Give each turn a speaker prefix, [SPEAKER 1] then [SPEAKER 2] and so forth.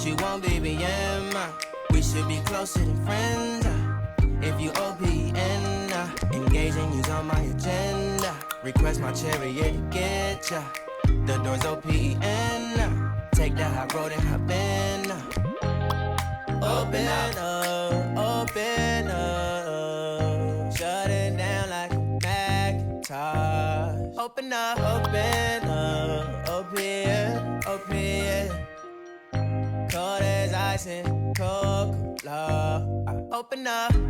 [SPEAKER 1] you want, BBM. We should be closer than friends. If you OPN, engaging you's on my agenda. Request my chariot to get ya. The door's OPN. Take that hot road and hop in. Open up, open up. Shut it down like a Macintosh. Open up, open, open. Cold as ice and Coca-Cola. Open up.